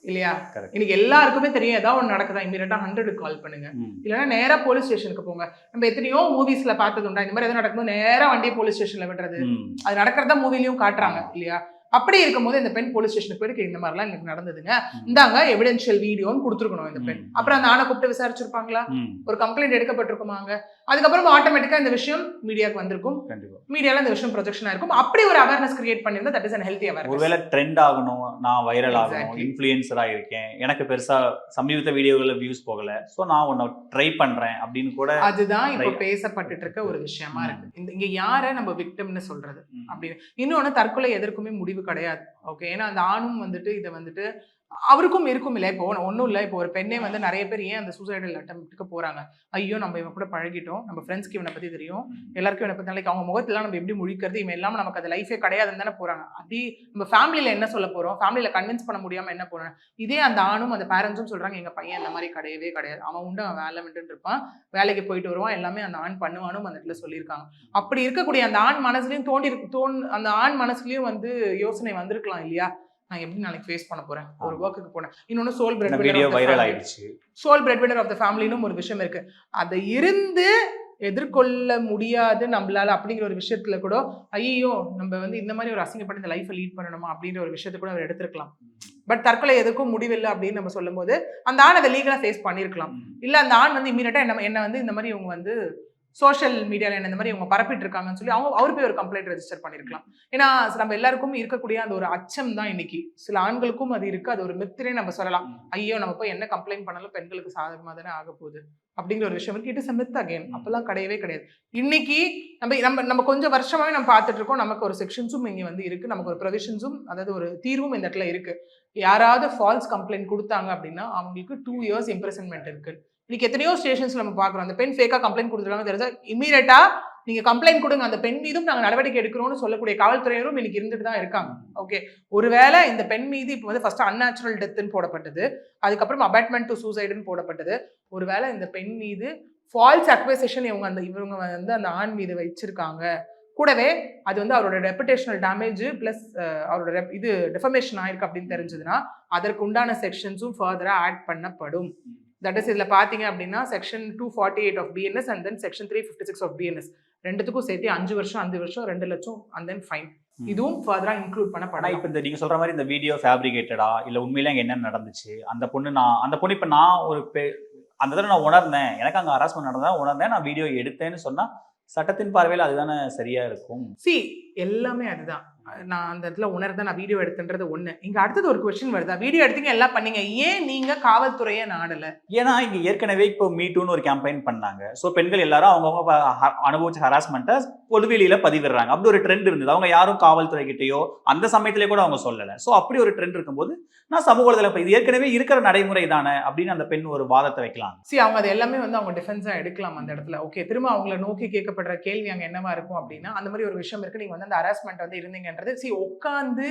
இல்லையா. இன்னைக்கு எல்லாருக்குமே தெரியும், ஏதாவது ஒன்று நடக்குதா இமீடியட்டா 100 கால் பண்ணுங்க, இல்லைன்னா நேரா போலீஸ் ஸ்டேஷனுக்கு போங்க. நம்ம எத்தனையோ மூவிஸ்ல பார்த்தது உண்டா, இந்த மாதிரி எதாவது நடக்கும்போது நேரா வண்டியை போலீஸ் ஸ்டேஷன்ல விடுறது, அது நடக்கிறதா மூவிலையும் காட்டுறாங்க இல்லையா. அப்படி இருக்கும்போது இந்த பெண் போலீஸ் ஸ்டேஷனுக்கு போயிட்டு இந்த மாதிரிலாம் எனக்கு நடந்ததுங்க, இந்தாங்க எவிடென்ஷியல் வீடியோன்னு கொடுத்துருக்கணும் இந்த பெண். அப்புறம் அந்த ஆணை கூப்பிட்டு விசாரிச்சிருப்பாங்களா, ஒரு கம்ப்ளைண்ட் எடுக்கப்பட்டிருக்குமாங்க. அதுக்கப்புறம் ஆட்டோமேட்டிக்கா இந்த விஷயம் மீடியாவுக்கு வந்திருக்கும், மீடியால இந்த விஷயம் ப்ரொஜெக்ஷனா இருக்கும். அப்படி ஒரு அவேர்னஸ் கிரியேட் பண்ணிருந்தா that is an healthy awareness. ஒருவேளை ட்ரெண்ட் ஆகணும், நான் வைரல் ஆகணும், இன்ஃப்ளூயன்சரா இருக்கேன், எனக்கு பெருசா சமீப வீடியோகள்ல வியூஸ் போகல, சோ நான் ஒன்னு ட்ரை பண்றேன் அப்படின்னு கூட, அதுதான் இப்ப பேசப்பட்டு இருக்க ஒரு விஷயமா இருக்கு. இங்க யார நம்ம விக்டிம்னு சொல்றது அப்படின்னு. இன்னொன்னு, தற்கொலை எதற்குமே முடிவு கிடையாது. ஓகே, ஏன்னா அந்த ஆணும் வந்துட்டு இதை வந்துட்டு அவருக்கும் இருக்கும் இல்லை. இப்போ ஒன்றும் இல்லை, இப்போ ஒரு பெண்ணே வந்து நிறைய பேர் ஏன் அந்த சூசைடல் அட்டெம்ப்ட்டுக்கு போறாங்க, ஐயோ நம்ம இவன் கூட பழகிட்டோம், நம்ம ஃப்ரெண்ட்ஸ்க்கு இவனை பத்தி தெரியும், எல்லாருக்கும் இவனை பத்தி நாளைக்கு அவங்க முகத்துல நம்ம எப்படி முழிக்கிறது, இவன் இல்லாமல் நமக்கு அது லைஃபே கிடையாதுன்னு தானே போறாங்க. அப்படி நம்ம ஃபேமிலியில என்ன சொல்ல போறோம், ஃபேமிலியில கன்வின்ஸ் பண்ண முடியாம என்ன போறோம். இதே அந்த ஆணும் அந்த பேரண்ட்ஸும் சொல்றாங்க, எங்க பையன் இந்த மாதிரி கிடையவே கிடையாது, அவன் உண்டு, அவன் வேலை விட்டு இருப்பான், வேலைக்கு போயிட்டு வருவான், எல்லாமே அந்த ஆண் பண்ணுவானும் அந்த இடத்துல சொல்லியிருக்காங்க. அப்படி இருக்கக்கூடிய அந்த ஆண் மனசுலயும் அந்த ஆண் மனசுலயும் வந்து யோசனை வந்திருக்கலாம் இல்லையா, நான் எப்படி நாளைக்கு ஃபேஸ் பண்ண போறேன், ஒரு ஒர்க்குக்கு போனேன். இன்னொன்னு sole breadwinner of the ஃபேமிலின்னு ஒரு விஷயம் இருக்கு. அதை இருந்து எதிர்கொள்ள முடியாது நம்மளால அப்படிங்கிற ஒரு விஷயத்துல கூட, ஐயோ நம்ம வந்து இந்த மாதிரி ஒரு அசிங்கப்பட்டு இந்த லைஃபை லீட் பண்ணணுமா அப்படின்ற ஒரு விஷயத்த கூட அவர் எடுத்திருக்கலாம். பட் தற்கொலை எதுக்கும் முடிவில்லை அப்படின்னு நம்ம சொல்லும் போது அந்த ஆண் அதை லீகலா ஃபேஸ் பண்ணிருக்கலாம். இல்ல அந்த ஆண் வந்து இமீடியட்டா என்ன வந்து இந்த மாதிரி இவங்க வந்து சோஷியல் மீடியால என்ன இந்த மாதிரி இவங்க பரப்பிட்டு இருக்காங்கன்னு சொல்லி அவர் போய் ஒரு கம்ப்ளைண்ட் ரெஜிஸ்டர் பண்ணிருக்கலாம். ஏன்னா நம்ம எல்லாருக்கும் இருக்கக்கூடிய அந்த ஒரு அச்சம் தான் இன்னைக்கு சில ஆண்களுக்கும் அது இருக்கு. அது ஒரு மித்திரே நம்ம சொல்லலாம், ஐயோ நம்ம போய் என்ன கம்ப்ளைண்ட் பண்ணாலும் பெண்களுக்கு சாதகமா தானே ஆக போகுது அப்படிங்கிற ஒரு விஷயம் இருக்கு. It is a myth again. அப்பெல்லாம் கிடையவே கிடையாது. இன்னைக்கு நம்ம கொஞ்சம் வருஷமாவே நம்ம பார்த்துட்டு இருக்கோம், நமக்கு ஒரு செக்ஷன்ஸும் இங்க வந்து இருக்கு, நமக்கு ஒரு ப்ரொவிஷன்ஸும், அதாவது ஒரு தீர்வும் இந்த இடத்துல இருக்கு. யாராவது ஃபால்ஸ் கம்ப்ளைண்ட் கொடுத்தாங்க அப்படின்னா அவங்களுக்கு 2 years இம்ப்ரெசன்மெண்ட் இருக்கு. இன்னைக்கு எத்தனையோ ஸ்டேஷன்ஸ்ல நம்ம பாக்குறோம், அந்த பெண் ஃபேக்கா கம்ப்ளைண்ட் கொடுத்துருக்காங்க தெரிஞ்சா இமீடியட்டா நீங்க கம்ப்ளைண்ட் கொடுங்க, அந்த பெண் மீதும் நாங்க நடவடிக்கை எடுக்கிறோம்னு சொல்லக்கூடிய காவல்துறையினரும் இன்னைக்கு இருந்துட்டு தான் இருக்காங்க. ஓகே, ஒருவேளை இந்த பெண் மீது இப்போ வந்து ஃபர்ஸ்ட் அன்நேச்சுரல் டெத்துன்னு போடப்பட்டது, அதுக்கப்புறம் அபாட்மெண்ட் டு சூசைடுன்னு போடப்பட்டது. ஒருவேளை இந்த பெண் மீது ஃபால்ஸ் அக்வசேஷன் இவங்க வந்து அந்த ஆண் மீது வச்சிருக்காங்க, கூடவே அது வந்து அவரோட ரெப்புடேஷனல் டேமேஜ் பிளஸ் அவரோட இது டெஃபமேஷன் ஆயிருக்கு அப்படின்னு தெரிஞ்சதுன்னா அதற்கு உண்டான செக்ஷன்ஸும் ஃபர்தரா ஆட் பண்ணப்படும். தட் இஸ் இதுல பாத்தீங்க அப்படின்னா section 248 of BNS and then section 356 of BNS ரெண்டுத்துக்கும் சேர்த்து 5 வருஷம் 2 லட்சம் அண்ட் தென் ஃபைன் இதுவும் ஃபர்தரா இன்க்ளூட் பண்ணப்படும். இப்போ இந்த நீங்க சொல்ற மாதிரி இந்த வீடியோ ஃபேப்ரிகேட்டடா இல்ல உண்மையிலே அங்க என்ன நடந்துச்சு, அந்த பொண்ணு இப்ப நான் ஒரு அந்த தடவை நான் உணர்ந்தேன், எனக்கு அங்க ஹராஸ்மெண்ட் நடந்தா உணர்ந்தேன், நான் வீடியோ எடுத்தேன்னு சொன்னா சட்டத்தின் பார்வையில் அதுதானே சரியா இருக்கும். எல்லாமே அதுதான். நான் அந்த இடத்துல உணர்ந்தேன், நான் வீடியோ எடுத்துன்றது ஒண்ணு. இங்க அடுத்தது ஒரு கொஸ்டின் வருதா, வீடியோ எடுத்தீங்க எல்லாம் பண்ணீங்க, ஏன் நீங்க காவல்துறையை நாடல? ஏன்னா இங்க ஏற்கனவே இப்போ மீட்டூன்னு ஒரு கேம்பெயின் பண்ணாங்க. ஸோ பெண்கள் எல்லாரும் அவங்கவுங்க அனுபவிச்ச ஹராஸ்மெண்ட்டை பொதுவெளியில பதிவிடுறாங்க. அப்படி ஒரு ட்ரெண்ட் இருந்தது. அவங்க யாரும் காவல்துறை கிட்டேயோ அந்த சமயத்திலே கூட அவங்க சொல்லலை. ஸோ அப்படி ஒரு ட்ரெண்ட் இருக்கும்போது நான் சமூக வலைதளம் இது ஏற்கனவே இருக்கிற நடைமுறை தானே அப்படின்னு அந்த பெண் ஒரு வாதத்தை வைக்கலாம். அவங்க அது எல்லாமே வந்து அவங்க டிஃபென்ஸா எடுக்கலாம் அந்த இடத்துல. ஓகே, திரும்ப அவங்களை நோக்கி கேட்கப்படுற கேள்வி அங்க என்னவா இருக்கும் அப்படின்னா, அந்த மாதிரி ஒரு விஷயம் இருக்கு, நீங்க வந்து அந்த ஹராஸ்மெண்ட் வந்து இருந்தீங்கன்றது உட்காந்து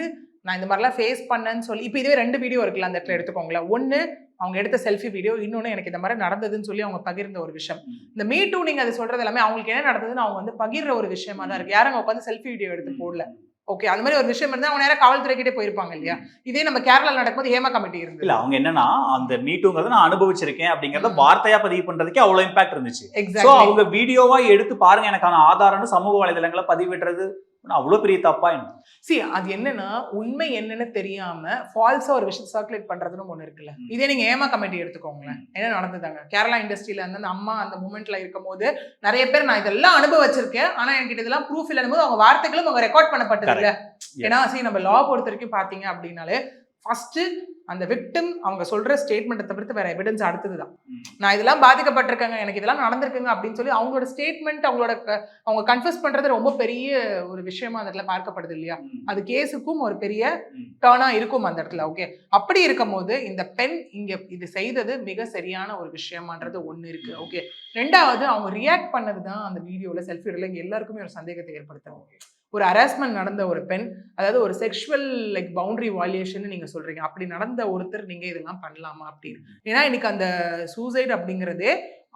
நான் இந்த மாதிரிலாம் ஃபேஸ் பண்ணேன்னு சொல்லி, இப்போ இதுவே 2 வீடியோ இருக்குல்ல அந்த இடத்துல எடுத்துக்கோங்களேன். ஒன்னு அவங்க எடுத்த செல்ஃபி வீடியோ, இன்னொன்னு எனக்கு இந்த மாதிரி நடந்ததுன்னு சொல்லி அவங்க பகிர்ந்த ஒரு விஷயம். இந்த மீ டூ நீங்க அது சொல்றது எல்லாமே அவங்களுக்கு என்ன நடந்ததுன்னு அவங்க வந்து பகிர்ற ஒரு விஷயமா தான் இருக்கு. யாரும் உட்காந்து செல்ஃபி வீடியோ எடுத்து போடல. ஓகே, அந்த மாதிரி ஒரு விஷயம் இருந்தா அவங்க நேரம் காவல்துறை கிட்டே போயிருப்பாங்க இல்லையா. இதே நம்ம கேரளால நடக்கும்போது ஹேமா கமிட்டி இருந்து இல்ல, அவங்க என்னன்னா அந்த மீட்டுங்கிறத நான் அனுபவிச்சிருக்கேன் அப்படிங்கறத வார்த்தையா பதிவு பண்றதுக்கே அவ்வளவு இம்பாக்ட் இருந்துச்சு. சோ அவங்க வீடியோவா எடுத்து பாருங்க எனக்கான ஆதாரம்னு சமூக வலைதளங்களை பதிவிடுறது அவ்வளவு பெரிய தப்பா என்ன? அது என்னன்னா உண்மை என்னன்னு தெரியாம ஃபால்ஸா ஒரு விஷயம் சர்க்குலேட் பண்றதுன்னு ஒண்ணு இருக்குல்ல. இதே நீங்க ஏமா கமிட்டி எடுத்துக்கோங்களேன், என்ன நடந்ததாங்க கேரளா இண்டஸ்ட்ரியில இருந்து அந்த அம்மா அந்த மூமெண்ட்ல இருக்கும் போது நிறைய பேர் நான் இதெல்லாம் அனுபவிச்சிருக்கேன், ஆனா என்கிட்ட இதெல்லாம் ப்ரூஃப் இல்லைன்னு போது அவங்க வார்த்தைகளும் அவங்க ரெக்கார்ட் பண்ணப்பட்டது இல்ல. ஏன்னா நம்ம லா பொறுத்த வரைக்கும் பாத்தீங்க அப்படின்னாலே ஃபர்ஸ்ட் அந்த விக்டிம் அவங்க சொல்ற ஸ்டேட்மெண்ட்டை தவிர்த்து வேற எவிடன்ஸ் அடுத்ததுதான். நான் இதெல்லாம் பாதிக்கப்பட்டிருக்கேங்க, எனக்கு இதெல்லாம் நடந்திருக்குங்க அப்படின்னு சொல்லி அவங்களோட ஸ்டேட்மெண்ட் அவங்க கன்ஃபஸ் பண்றது ரொம்ப பெரிய ஒரு விஷயமா அந்த இடத்துல பார்க்கப்படுது இல்லையா. அது கேஸுக்கும் ஒரு பெரிய டர்னா இருக்கும் அந்த இடத்துல. ஓகே, அப்படி இருக்கும் போது இந்த பெண் இங்க இது செய்தது மிக சரியான ஒரு விஷயமான்றது ஒண்ணு இருக்கு. ஓகே, ரெண்டாவது அவங்க ரியாக்ட் பண்ணதுதான் அந்த வீடியோல செல்ஃபி வீடியோல இங்க எல்லாருக்குமே ஒரு சந்தேகத்தை ஏற்படுத்தும். ஒரு ஹராஸ்மெண்ட் நடந்த ஒரு பெண், அதாவது ஒரு செக்ஷுவல் பவுண்டரி வாலியேஷன் நீங்க சொல்றீங்க, அப்படி நடந்த ஒருத்தர் நீங்க இதெல்லாம் பண்ணலாமா அப்படின்னு. ஏன்னா இன்னைக்கு அந்த சூசைட் அப்படிங்கிறதே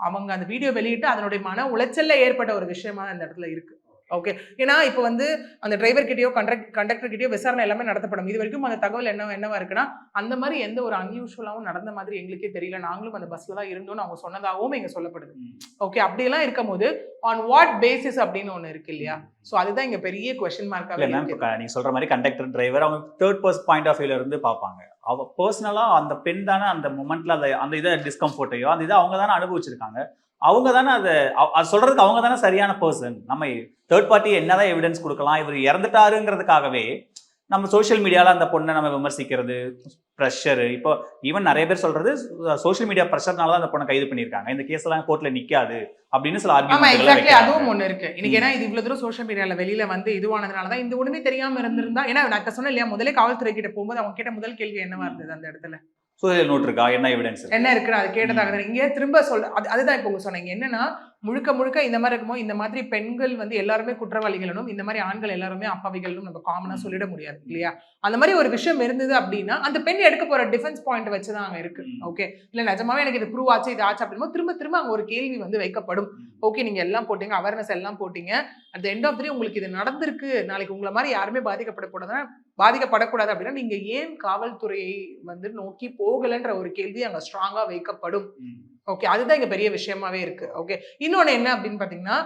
அவங்க அந்த வீடியோ வெளியிட்டு அதனுடைய மன உளைச்சல்ல ஏற்பட்ட ஒரு விஷயமா அந்த இடத்துல இருக்கு. ஓகே, ஏன்னா இப்போ வந்து அந்த டிரைவர் கிட்டயோ கண்டக்டர் கிட்டயோ விசாரணை எல்லாமே நடத்தப்படும். இது வரைக்கும் அந்த தகவல் என்னவா இருக்குன்னா, அந்த மாதிரி எந்த ஒரு அன்யூஷுவலாகவும் நடந்த மாதிரி எங்களுக்கே தெரியல, நாங்களும் அந்த பஸ்ல தான் இருந்தோம்னு அவங்க சொன்னதாகவும் இங்க சொல்லப்படுது. ஓகே, அப்படியெல்லாம் இருக்கும் போது ஆன் வாட் பேசிஸ் அப்படின்னு ஒண்ணு இருக்கு இல்லையா? சோ அதுதான் இங்க பெரிய கொஸ்டின் மார்க்காவே இருக்கு. நீங்க சொல்ற மாதிரி கண்டக்டர் டிரைவர் அவங்க தேர்ட் பர்சன் பாயிண்ட் ஆஃப் வியூல இருந்து பார்ப்பாங்க. அவ பர்சனலா அந்த பெண் தானே அந்த மொமெண்ட்ல அந்த இதை டிஸ்கம்ஃபர்ட்டையோ அந்த இதை அவங்க தானே அனுபவிச்சிருக்காங்க. அவங்க தானே அதை சொல்றதுக்கு அவங்க தானே சரியான பர்சன். நம்ம தேர்ட் பார்ட்டி என்னதான் எவிடன்ஸ் கொடுக்கலாம், இவர் இறந்துட்டாருங்கிறதுக்காகவே நம்ம சோஷியல் மீடியால அந்த பொண்ணை நம்ம விமர்சிக்கிறது, ப்ரெஷர். இப்போ ஈவன் நிறைய பேர் சொல்றது சோஷியல் மீடியா ப்ரெஷர்னால தான் அந்த பொண்ணை கைது பண்ணியிருக்காங்க, இந்த கேஸ் எல்லாம் கோர்ட்ல நிக்காது அப்படின்னு சில ஆர்குமெண்ட். அதுவும் ஒண்ணு இருக்கு இன்னைக்கு. ஏன்னா இது இவ்வளவு தூரம் சோஷியல் மீடியால வெளியில வந்து இதுவானதுனாலதான் இந்த ஒண்ணுமே தெரியாம இருந்திருந்தா. ஏன்னா நான் சொன்னேன் இல்லையா, முதலே காவல்துறை கிட்ட போகும்போது அவங்க கேட்ட முதல் கேள்வி என்னவா இருந்தது அந்த இடத்துல, சோஷியல் நோட் இருக்கா, என்ன எவிடன்ஸ் என்ன இருக்குன்னு அது கேட்டதாக. இங்கே திரும்ப அதுதான் இப்போ உங்க சொன்னீங்க என்னன்னா, முழுக்க இந்த மாதிரி இருக்குமோ இந்த மாதிரி பெண்கள் வந்து எல்லாருமே குற்றவாளிகளும் இந்த மாதிரி ஆண்கள் எல்லாருமே அப்பாவிகளும் நம்ம காமனா சொல்லிட முடியாது இல்லையா? அந்த மாதிரி ஒரு விஷயம் இருந்தது அப்படின்னா அந்த பெண் எடுக்க போற டிஃபென்ஸ் பாயிண்ட் வச்சுதான் அங்க இருக்கு. ஓகே, இல்ல நிஜமாவே எனக்கு இது ப்ரூவ் ஆச்சு, இது ஆச்சு அப்படின்னு திரும்ப அங்க ஒரு கேள்வி வந்து வைக்கப்படும். ஓகே, நீங்க எல்லாம் போட்டீங்க, அவேர்னஸ் எல்லாம் போட்டீங்க, at the end of the day உங்களுக்கு இது நடந்திருக்கு, நாளைக்கு உங்களை மாதிரி யாருமே பாதிக்கப்படக்கூடாது அப்படின்னா நீங்க ஏன் காவல்துறையை வந்து நோக்கி போகலன்ற ஒரு கேள்வி அங்க ஸ்ட்ராங்கா வைக்கப்படும். ஓகே, அதுதான் இங்க பெரிய விஷயமாவே இருக்கு. ஓகே, இன்னொன்னு என்ன அப்படின்னு பாத்தீங்கன்னா,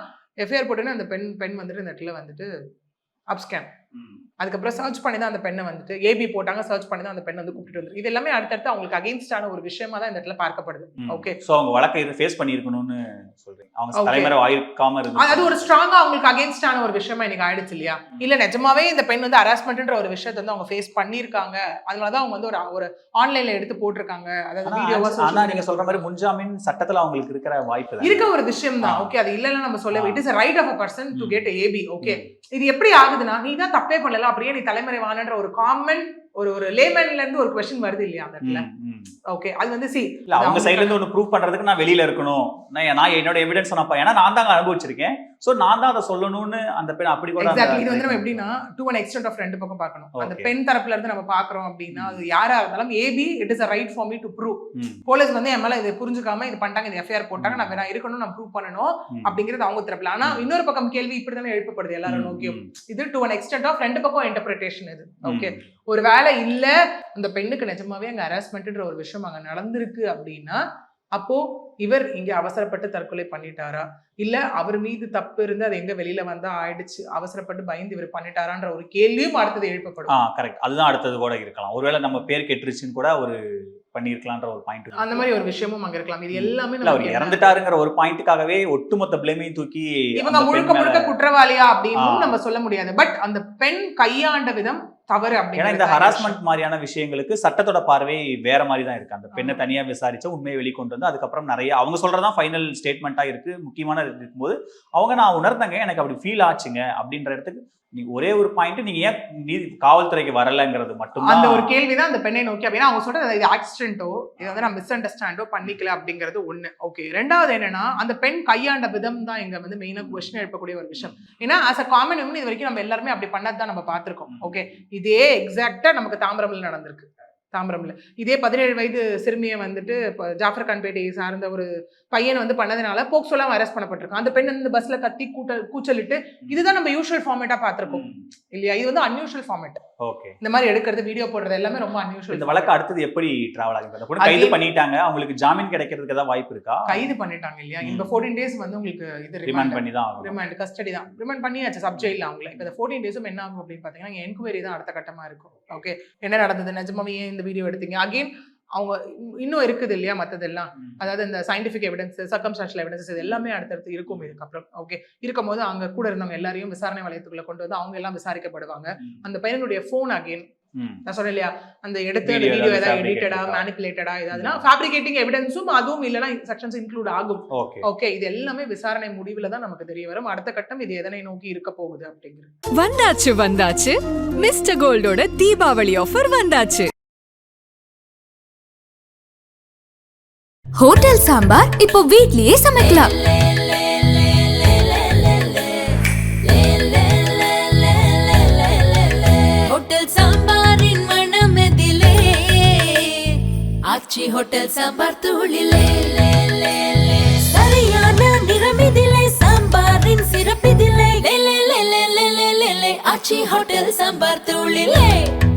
எஃப்ஐஆர் போட்டுன்னு அந்த பெண் வந்துட்டு இந்த இடத்துல வந்துட்டு அப்ஸ்கேம், அதுக்கப்புறம் சர்ச் பண்ணி தான் அந்த பெண்ணை வந்துட்டு ஏபி போட்டாங்க, சர்ச் பண்ணி தான் அந்த பெண்ணை வந்து கூப்பிட்டு வந்து, இது எல்லாமே அடுத்தடுத்து அவங்களுக்கு அகைன்ஸ்டான ஒரு விஷயமா தான் இந்த இடத்துல பார்க்கப்படுது. ஓகே, சோ அவங்க வழக்கை இது ஃபேஸ் பண்ணியிருக்கணும்னு சொல்றீங்க, அவங்க தலைமறை ஆயிருக்காம இருந்து அது ஒரு ஸ்ட்ராங்கா அவங்களுக்கு அகைன்ஸ்டான ஒரு விஷயமா இன்னைக்கு ஆயிடுச்சு இல்லையா? இல்ல நிஜமாவே இந்த பெண் வந்து ஹராஸ்மெண்ட்ன்ற ஒரு விஷயத்தை வந்து அவங்க ஃபேஸ் பண்ணியிருக்காங்க, அதனாலதான் அவங்க வந்து ஒரு ஆன்லைன்ல எடுத்து போட்டிருக்காங்க. அதாவது வீடியோவா. ஆனா நீங்க சொல்ற மாதிரி முன்ஜாமீன் சட்டத்துல அவங்களுக்கு இருக்கிற வாய்ப்பு இருக்க ஒரு விஷயம் தான். ஓகே, அது இல்லைன்னா நம்ம சொல்ல, it is a right of a person to get AB. Okay, இது எப்படி ஆகுதுன்னா, நீ தான் தப்பே பண்ணல, அப்படியே நீ தலைமறை வானன்ற ஒரு காமன் ஒரு லேமன்ல இருந்து ஒரு क्वेश्चन வருது இல்லையா அந்த இடத்துல? ஓகே, அது வந்து இல்ல அவங்க சைடுல இருந்து ஒன்னு ப்ரூவ் பண்றதுக்கு நான் வெளியில இருக்கணும், நான் என்னோட எவிடன்ஸ் நான் ஏன்னா நான் தான் அனுபவிச்சிருக்கேன், சோ நான் தான் அதை சொல்லணும்னு அந்த பெண் அப்படி கூட. எக்ஸாக்ட்லி, இது வந்து நம்ம எப்படின்னா டு an extent of ரெண்டு பக்கம் பார்க்கணும். அந்த பெண் தரப்புல இருந்து நம்ம பாக்குறோம் அப்படின்னா அது யாரா இருந்தாலும் ஏபி it is a right for me to prove. போலீஸ் வந்து என் மேல இதை புரிஞ்சுக்காம இது பண்ணிட்டாங்க, இந்த எஃப்ஐஆர் போட்டாங்க, நான் இருக்கணும், நான் ப்ரூவ் பண்ணணும் அப்படிங்கிறது அவங்க தரப்புல. ஆனா இன்னொரு பக்கம் கேள்வி இப்படிதானே எழுப்பப்படுது எல்லாரும் நோக்கியும். இது டு an extent of ரெண்டு பக்கம் இன்டர்பிரேஷன் இது. ஓகே, ஒரு வேலை இல்ல அந்த பெண்ணுக்கு நிஜமாவே அங்க ஹராஸ்மெண்ட்ன்ற ஒரு விஷயம் அங்க நடந்திருக்கு அப்படின்னா அப்போ இவர் இங்க அவசரப்பட்டு தற்கொலை பண்ணிட்டாரா, இல்ல அவர் மீது தப்பு இருந்து அது எங்க வெளியில வந்தா ஆயிடுச்சு, அவசரப்பட்டு பயந்து இவர் பண்ணிட்டாரான்ற ஒரு கேள்வியும் அடுத்தது எழுப்பப்படும். கரெக்ட், அதுதான் அடுத்தது கூட இருக்கலாம். ஒருவேளை நம்ம பேர் கெட்டுருச்சுன்னு கூட ஒரு பண்ணிருக்கலாம்ன்ற ஒரு பாயிண்ட், அந்த மாதிரி ஒரு விஷயமும் அங்க இருக்கலாம். இது எல்லாமே அவர் இறந்துட்டாருங்கிற ஒரு பாயிண்ட்டுக்காகவே ஒட்டுமொத்த பிளேமையும் தூக்கி இவங்க முழுக்க குற்றவாளியா அப்படின்னு நம்ம சொல்ல முடியாது. பட் அந்த பெண் கையாண்ட விதம் தவறு. ஏன்னா இந்த ஹராஸ்மெண்ட் மாதிரியான விஷயங்களுக்கு சட்டத்தோட பார்வை வேற மாதிரி தான் இருக்கு. அந்த பெண்ணை தனியா விசாரிச்சா உண்மையை வெளிக்கொண்டு வந்து அதுக்கப்புறம் நிறைய அவங்க சொல்றதான் ஃபைனல் ஸ்டேட்மெண்டா இருக்கு. முக்கியமான இருக்கும்போது அவங்க நான் உணர்ந்தங்க, எனக்கு அப்படி ஃபீல் ஆச்சுங்க அப்படின்ற இடத்துக்கு ஒரே ஒரு பாயிண்ட், நீங்க ஏன் காவல்துறைக்கு வரலங்கிறது மட்டும் அந்த ஒரு கேள்விதான் அந்த பெண்ணை நோக்கி. அப்படின்னா அவங்க சொல்றது இது ஆக்சிடென்ட்டோ இது வந்து நான் மிஸ் அண்டர்ஸ்டாண்டோ பண்ணிக்கல அப்படிங்கிறது ஒண்ணு. ஓகே, ரெண்டாவது என்னன்னா அந்த பெண் கையாண்ட விதம் தான் இங்க வந்து மெயினா கொஸ்டின் எழுப்பக்கூடிய ஒரு விஷயம். ஏன்னா as a common woman இது வரைக்கும் நம்ம எல்லாருமே அப்படி பண்ணதான் நம்ம பார்த்திருக்கோம். ஓகே, இதே எக்ஸாக்டா நமக்கு தாம்பரம்ல நடந்திருக்கு. தாம்பரம்ல இதே 17 வயது சிறுமியை வந்துட்டு ஜாஃபர் கான்பேட்டையை சார்ந்த ஒரு பையன் வந்து பண்ணதுனால போக்சோலாம் அரெஸ்ட் பண்ணப்பட்டிருக்கான். அந்த பெண் வந்து பஸ்ல கத்தி கூச்சலிட்டு, இதுதான் நம்ம யூஷுவல் ஃபார்மேட்டா பார்த்திருக்கோம் இல்லையா? இது வந்து அன்யூஷுவல் ஃபார்மேட். ஓகே, இந்த மாதிரி எடுக்கிறது, வீடியோ போடுறது எல்லாமே ரொம்ப அன்யூஷுவல். இந்த வழக்கு அடுத்தது எப்படி டிராவல் ஆகுது? கைது பண்ணிட்டாங்க, அவங்களுக்கு ஜாமீன் கிடைக்கிறதுக்கு ஏதாவது வாய்ப்பு இருக்கா? கைது பண்ணிட்டாங்க இல்லையா? இந்த 14 டேஸ் வந்து உங்களுக்கு இது ரிமாண்ட் பண்ணி தான், ரிமாண்ட் கஸ்டடி தான், ரிமாண்ட் பண்ணியாச்சு சப் ஜெயில அவங்கள. இப்போ இந்த 14 டேஸும் என்ன ஆகும் அப்படின்னு பாத்தீங்கன்னா என்கொயரி தான் அடுத்த கட்டமா இருக்கும். ஓகே, என்ன நடந்தது, நிஜமாவே ஏன் இந்த வீடியோ எடுத்தீங்க, அகைன் அவங்க இன்னும் இருக்குது இல்லையா மற்றதெல்லாம், அதாவது இந்த சயின்டிபிக் எவிடன்ஸ், சர்க்கம்ஸ்டான்ஷியல் எவிடன்ஸ் இது எல்லாமே அடுத்தடுத்து இருக்கும் இதுக்கப்புறம். ஓகே, இருக்கும் போது அங்க கூட இருந்தவங்க எல்லாரையும் விசாரணை வளையத்துக்குள்ள கொண்டு வந்து அவங்க எல்லாம் விசாரிக்கப்படுவாங்க. அந்த பையனுடைய போன் அகைன் நான் சொன்னேன் இல்லையா, அந்த எடுத்து அந்த வீடியோ ஏதாவது எடிட்டடா மேனிபுலேட்டடா ஏதாவதுனா ஃபேப்ரிகேட்டிங் எவிடன்ஸும் அதுவும் இல்லைன்னா செக்ஷன்ஸ் இன்க்ளூட் ஆகும். ஓகே, இது எல்லாமே விசாரணை முடிவுல தான் நமக்கு தெரிய வரும் அடுத்த கட்டம் இது எதனை நோக்கி இருக்க போகுது அப்படிங்கிறது. வந்தாச்சு மிஸ்டர் கோல்டோட தீபாவளி ஆஃபர் வந்தாச்சு. ஹோட்டல் சாம்பார் இப்போ வீட்லயே சமைக்கலாம். ஹோட்டல் சாம்பாரின் மனமெதிலே ஆச்சி ஹோட்டல் சாம்பார் தூளிலே சரியான நிறமிதிலே சாம்பாரின் சிறப்பிதிலே ஆச்சி ஹோட்டல் சாம்பார் தூளிலே.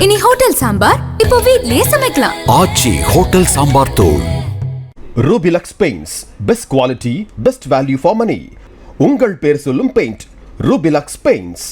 இனி ஹோட்டல் சாம்பார் இப்போ வீட்லயே சமைக்கலாம். ஆச்சி ஹோட்டல் சாம்பார் தூள். Rubilux paints best quality best value for money. உங்கள் பேர் சொல்லும் பெயிண்ட் ரூபிலக்ஸ் பெயிண்ட்ஸ்.